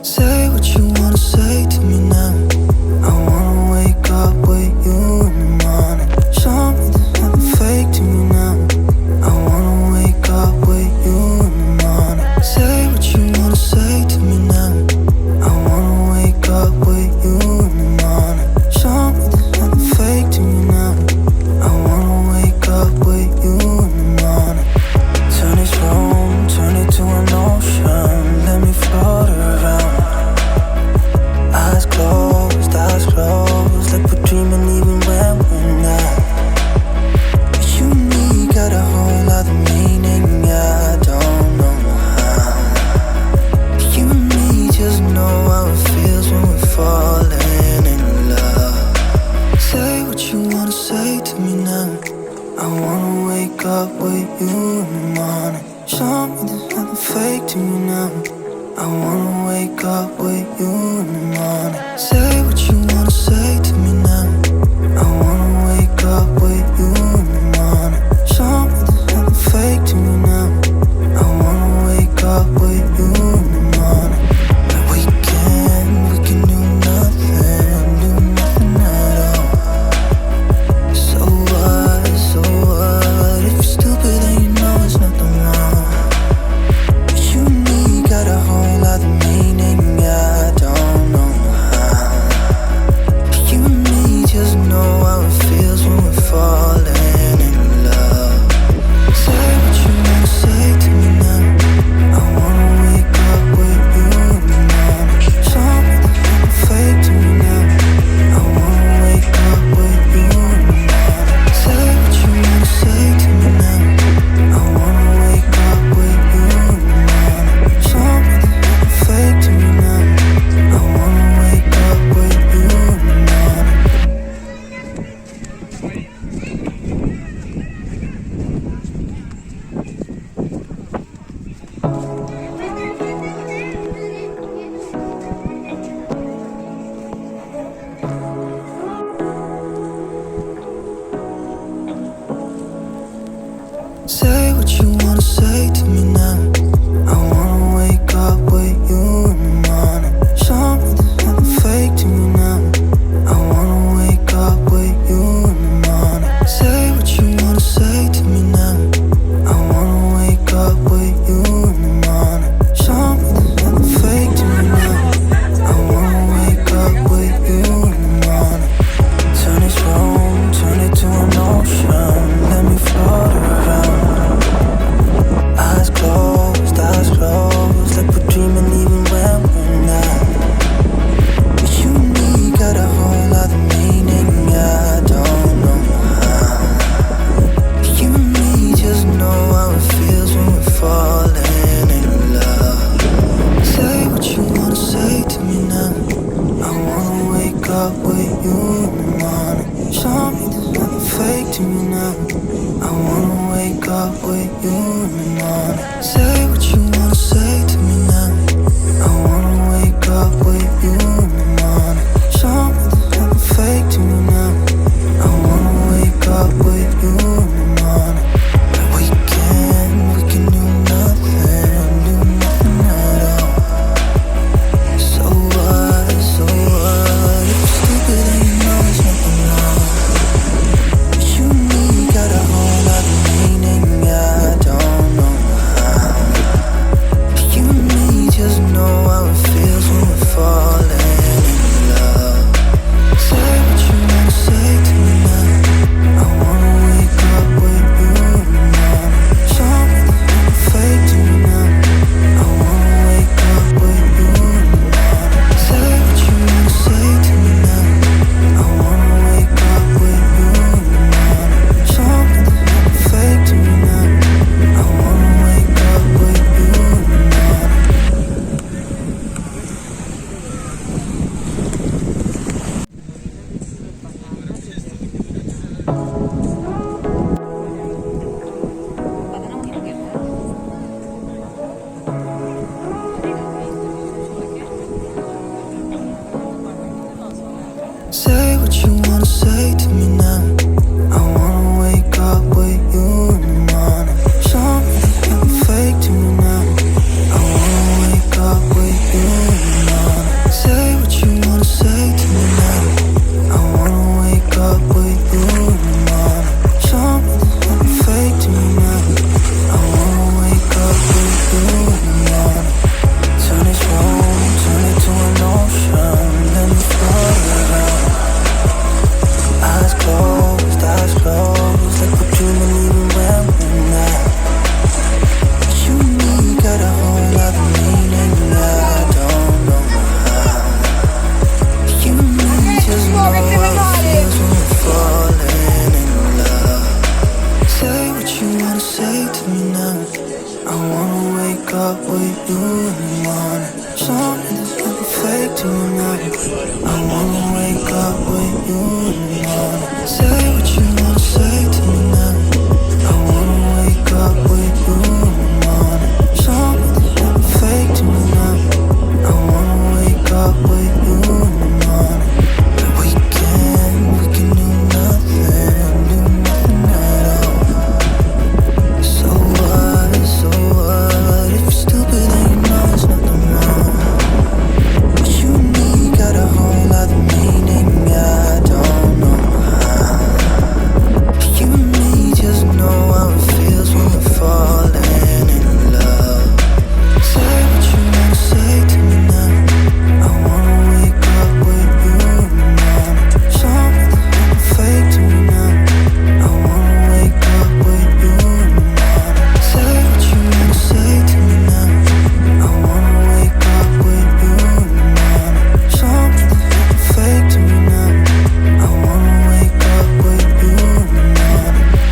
Say what you wanna say to me now. I wanna wake up with you in the morning. Show me there's nothing fake to me now. I wanna wake up with you in the morning. Say what you wanna say to me now. I wanna wake up with you in the morning. Show me there's nothing fake to me now. I wanna wake up with you in the morning. Turn this room, turn it to an ocean. Let me float around. Eyes closed, like we're dreaming even when we're not. You and me got a whole other meaning, I don't know how. You and me just know how it feels when we're falling in love. Say what you wanna say to me now. I wanna wake up with you in the morning. Show me there's nothing fake to me now. I wanna wake up with you in the morning. Say what you wanna say to me now. I wanna wake up with you in the morning. Show me there's nothing fake to me now. I wanna wake up with you in the morning. Like we can do nothing at all. So what, if you're stupid then you know it's nothing wrong. You and me got a whole other meaning, I don't know how. in the morning. Show me there's nothing fake to me now. I wanna wake up with you in the morning. Say what you wanna say to me now. I wanna wake up with you in the morning. Show me there's nothing fake to me now. I wanna wake up with you in the morning. We can do nothing at all. So what, if you're stupid then you know it's nothing wrong. But you and me got a whole lot of meaning, I don't know how. But you and me just know how it feels when we're falling in love. Say what you wanna say to me now. I wanna wake up with you in the morning. Show me there's nothing fake to me now. I wanna wake up with you in the morning. Say what you wanna say to me now. I wanna wake up with you in the morning. Show me there's nothing fake to me now. I wanna wake up with you in the morning.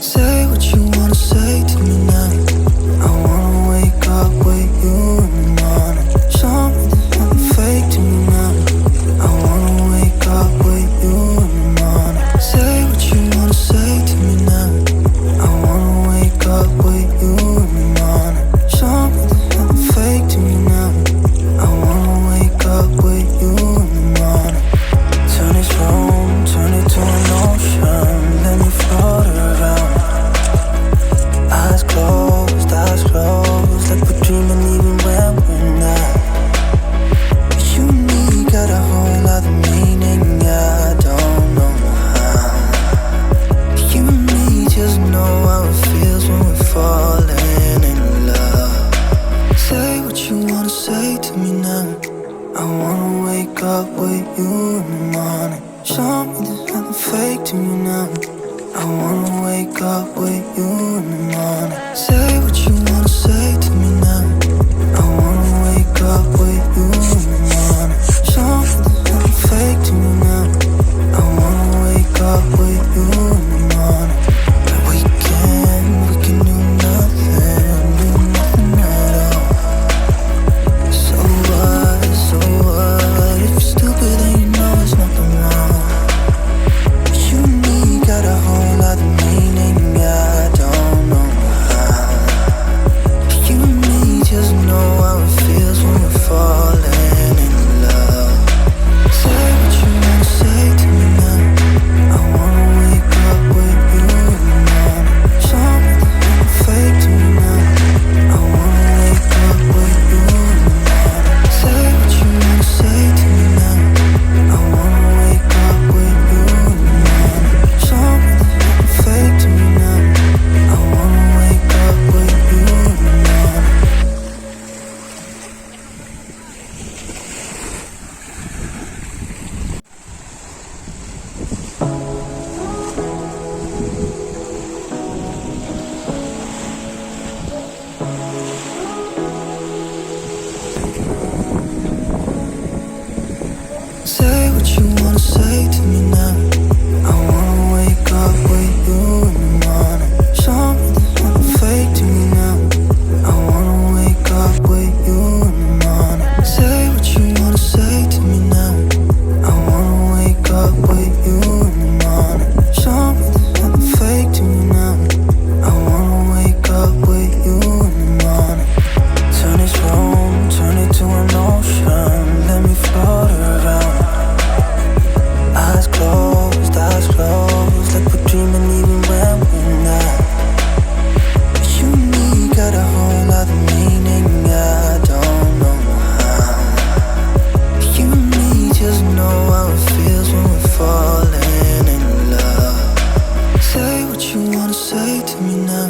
Say what you wanna say to me now. I wanna wake up with you in the morning. Show me there's nothing fake to me now. I wanna wake up with you in the morning. Say what you wanna say to me now. I wanna wake up with you in the morning. Show me there's nothing fake to me now. I wanna wake up with you in the morning. Turn this room, turn it to an ocean. Let me float around. Eyes closed, like we're dreaming even when we're not. But you and me got a whole lot of meaning, I don't know how. But you and me just know how it feels when we're falling in love. Say what you wanna say to me now. I wanna wake up with you in the morning. Show me there's nothing fake to me now. I wanna wake up with you in the morning. Say what you wanna say to me now. I wanna wake up with you in the morning. Show me there's nothing fake to me now. I wanna wake up with you in the morning. We can do nothing at all. So what, if you're stupid then you know it's nothing wrong. But you and me got a whole lot of meaning, I don't know how. But you and me just know how it feels when we're falling in love. Say what you wanna say to me now. I wanna wake up with you in the morning. Show me there's nothing fake to me now. I wanna wake up with you in the morning. Say what you wanna say to me now. I wanna wake up with you in the morning. Show me there's nothing fake to me now. I wanna wake up with you in the morning. Say what you wanna say to me now. I wanna wake up with you in the morning. Show me there's nothing fake to me now. I wanna wake up with you in the morning. Say what you wanna say to me now. I wanna wake up with you in the morning. Show me there's nothing fake to me now. I wanna wake up with you in the morning. Turn this room, turn it to an ocean. Let me float around. Eyes closed, like we're dreaming even when we're not. But you and me got a whole lot of meaning, I don't know how. But you and me just know how it feels when we're falling in love. Say what you wanna say to me now.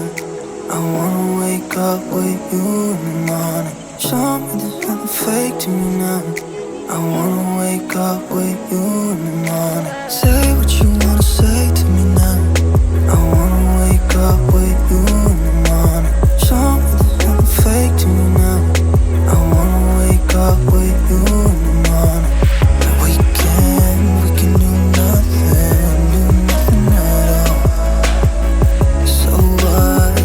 I wanna wake up with you in the morning. Show me there's nothing fake to me now. I wanna wake up with you in the morning. Say what you wanna say to me now. I wanna wake up up with you in the morning. Show me there's nothing fake to me now. I wanna wake up with you in the morning. And we can do nothing at all. So what,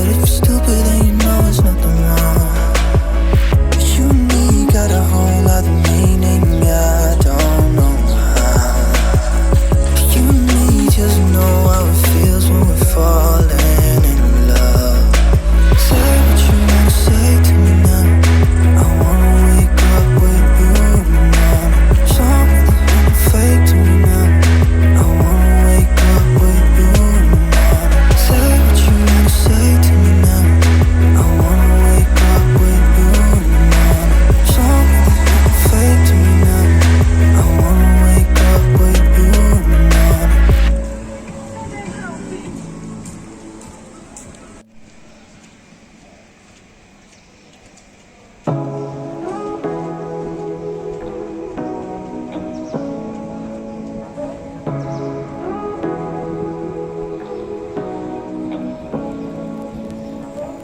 if you're stupid then you know it's nothing wrong. But you and me got a whole other meaning, yeah, I don't know how. But you and me just know how it feels when we're falling in love. Say what you wanna say to me now. I wanna wake up with you in the morning. Show me there's nothing fake to me now. I wanna wake up with you in the morning. Say what you wanna say to me now. I wanna wake up with you in the morning. Show me there's nothing fake to me now. I wanna wake up with you in the morning.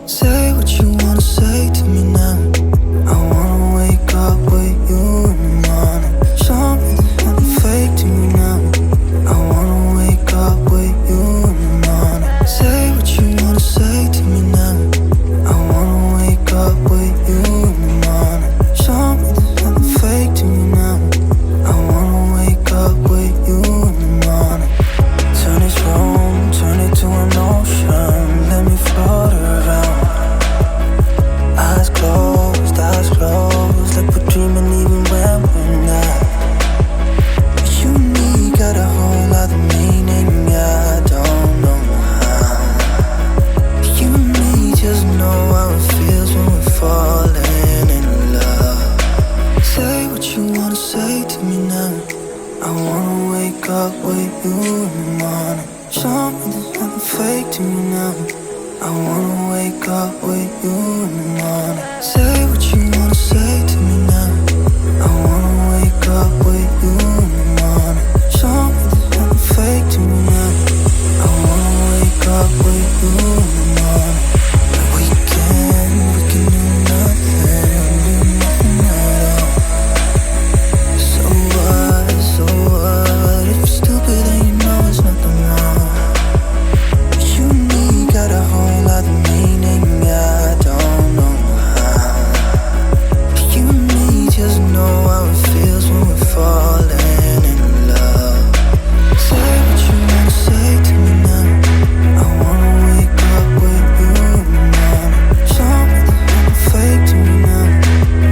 Say what you wanna say to me now. I wanna wake up with you in the morning. Show me there's nothing fake to me now. I wanna wake up with you in the morning. Say what you wanna say to me now. I wanna wake up with you in the morning. Show me there's nothing fake to me now. I wanna wake up with you in the morning. Turn this room, turn it to an ocean. Let me float around. Eyes closed, like we're dreaming even when we're not. But you and me got a whole other meaning, yeah, I don't know how. But you and me just know how it feels when we're falling in love. Say what you wanna say to me now. I wanna wake up with you in the morning. Show me there's nothing fake to me now. I wanna wake up with you in the morning. Say what you wanna say to me now. I wanna wake up with you in the morning. Show me there's nothing fake to me now. I wanna wake up with you in the morning. And we can do nothing at all. So what, if you're stupid then you know it's nothing wrong. But you and me got a whole other meaning, yeah, I don't know how. But you and me just know how it feels when we're falling in love. Say what you wanna say to me now. I wanna wake up with you in the morning. Show me there's nothing fake to me now.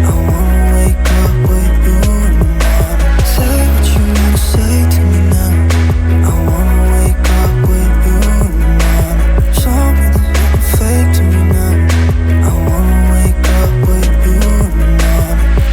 I wanna wake up with you in the morning. Say what you wanna say to me now. I wanna wake up with you in the morning. Show me there's nothing fake to me now. I wanna wake up with you in the morning.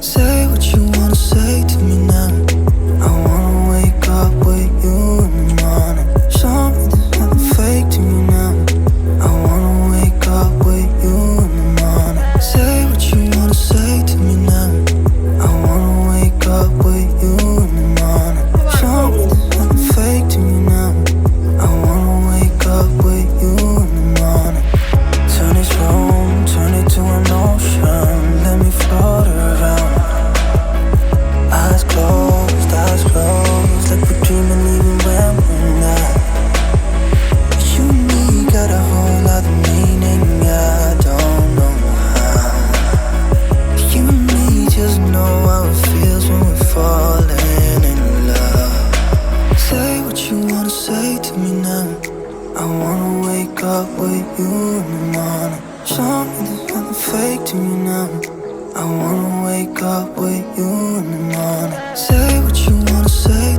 Say what you wanna say to me now. I wanna wake up with you in the morning. Show me there's nothing fake to me now. I wanna wake up with you in the morning. Say what you wanna say to me now. I wanna wake up with you in the morning. Show me there's nothing fake to me now. I wanna wake up with you in the morning. Turn this room, turn it to an ocean. Let me float around. Eyes closed, like we're dreaming even when we're not. But you and me got a whole other meaning, yeah, I don't know how. But you and me just know how it feels when we're falling in love. Say what you wanna say to me now. I wanna wake up with you in the morning. Show me there's nothing fake to me now. I wanna wake up with you in the morning. Say what you wanna say